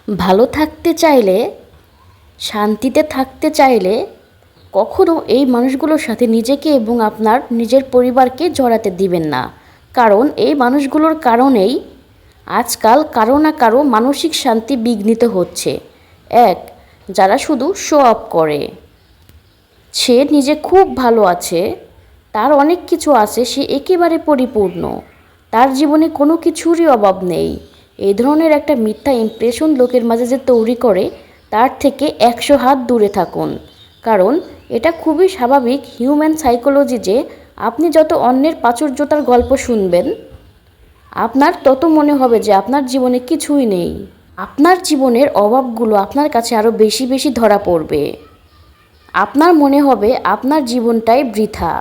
ভালো থাকতে চাইলে, শান্তিতে থাকতে চাইলে কখনো এই মানুষগুলোর সাথে নিজেকে এবং আপনার নিজের পরিবারকে জড়াতে দিবেন না। কারণ এই মানুষগুলোর কারণেই আজকাল কারো না কারো মানসিক শান্তি বিঘ্নিত হচ্ছে। এক, যারা শুধু শো অফ করে, সে নিজে খুব ভালো আছে, তার অনেক কিছু আছে, সে একেবারে পরিপূর্ণ, তার জীবনে কোনো কিছুরই অভাব নেই। এই ধরনের একটা মিথ্যা ইমপ্রেশন লোকের মাঝে যে তৈরি করে, তার থেকে 100 হাত দূরে থাকুন। কারণ এটা খুবই স্বাভাবিক হিউম্যান সাইকোলজি যে আপনি যত অন্যের প্রাচুর্যতার গল্প শুনবেন, আপনার তত মনে হবে যে আপনার জীবনে কিছুই নেই। আপনার জীবনের অভাবগুলো আপনার কাছে আরও বেশি বেশি ধরা পড়বে। আপনার মনে হবে আপনার জীবনটাই বৃথা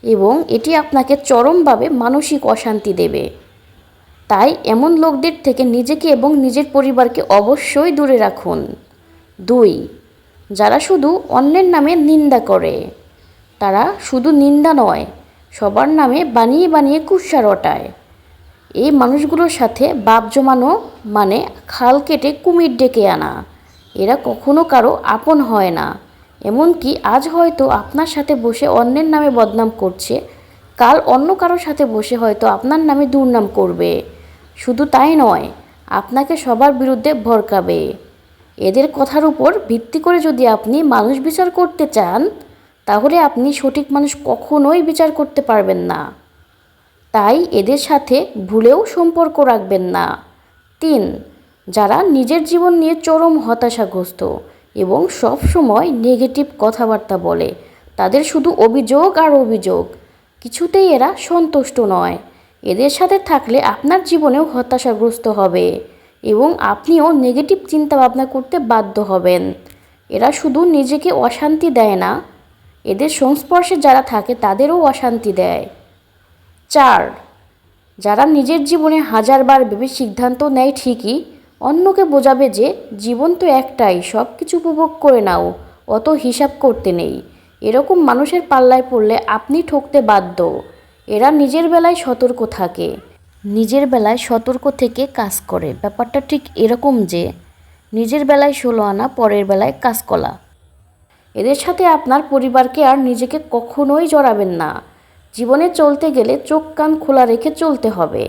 এবং এটি আপনাকে চরমভাবে মানসিক অশান্তি দেবে। তাই এমন লোকদের থেকে নিজেকে এবং নিজের পরিবারকে অবশ্যই দূরে রাখুন। 2, যারা শুধু অন্যের নামে নিন্দা করে, তারা শুধু নিন্দা নয়, সবার নামে বানিয়ে বানিয়ে কুৎসা রটায়। এই মানুষগুলোর সাথে বাপ জমানো মানে খাল কেটে কুমির ডেকে আনা। এরা কখনো কারো আপন হয় না। এমনকি আজ হয়তো আপনার সাথে বসে অন্যের নামে বদনাম করছে, কাল অন্য কারোর সাথে বসে হয়তো আপনার নামে দুর্নাম করবে। শুধু তাই নয়, আপনাকে সবার বিরুদ্ধে ভড়কাবে। এদের কথার উপর ভিত্তি করে যদি আপনি মানুষ বিচার করতে চান, তাহলে আপনি সঠিক মানুষ কখনোই বিচার করতে পারবেন না। তাই এদের সাথে ভুলেও সম্পর্ক রাখবেন না। 3, যারা নিজের জীবন নিয়ে চরম হতাশাগ্রস্ত এবং সব সময় নেগেটিভ কথাবার্তা বলে, তাদের শুধু অভিযোগ আর অভিযোগ, কিছুতেই এরা সন্তুষ্ট নয়। এদের সাথে থাকলে আপনার জীবনেও হতাশাগ্রস্ত হবে এবং আপনিও নেগেটিভ চিন্তা ভাবনা করতে বাধ্য হবেন। এরা শুধু নিজেকে অশান্তি দেয় না, এদের সংস্পর্শে যারা থাকে তাদেরও অশান্তি দেয়। 4, যারা নিজের জীবনে হাজারবার ভেবে সিদ্ধান্ত নেয় ঠিকই, অন্যকে বোঝাবে যে জীবন তো একটাই, সব কিছু উপভোগ করে নাও, অত হিসাব করতে নেই। এরকম মানুষের পাল্লায় পড়লে আপনি ঠকতে বাধ্য। এরা নিজের বেলায় সতর্ক থাকে, নিজের বেলায় সতর্ক থেকে কাজ করে। ব্যাপারটা ঠিক এরকম যে নিজের বেলায় 16 আনা, পরের বেলায় কাঁচকলা। এদের সাথে আপনার পরিবারকে আর নিজেকে কখনোই জড়াবেন না। জীবনে চলতে গেলে চোখ কান খোলা রেখে চলতে হবে,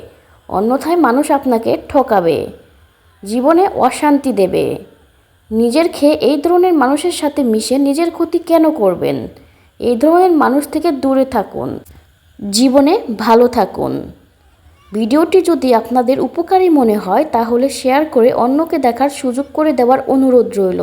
অন্যথায় মানুষ আপনাকে ঠকাবে, জীবনে অশান্তি দেবে। নিজের খেয়ে এই ধরনের মানুষের সাথে মিশে নিজের ক্ষতি কেন করবেন? এই ধরনের মানুষ থেকে দূরে থাকুন, জীবনে ভালো থাকুন। ভিডিওটি যদি আপনাদের উপকারী মনে হয় তাহলে শেয়ার করে অন্যকে দেখার সুযোগ করে দেওয়ার অনুরোধ রইল।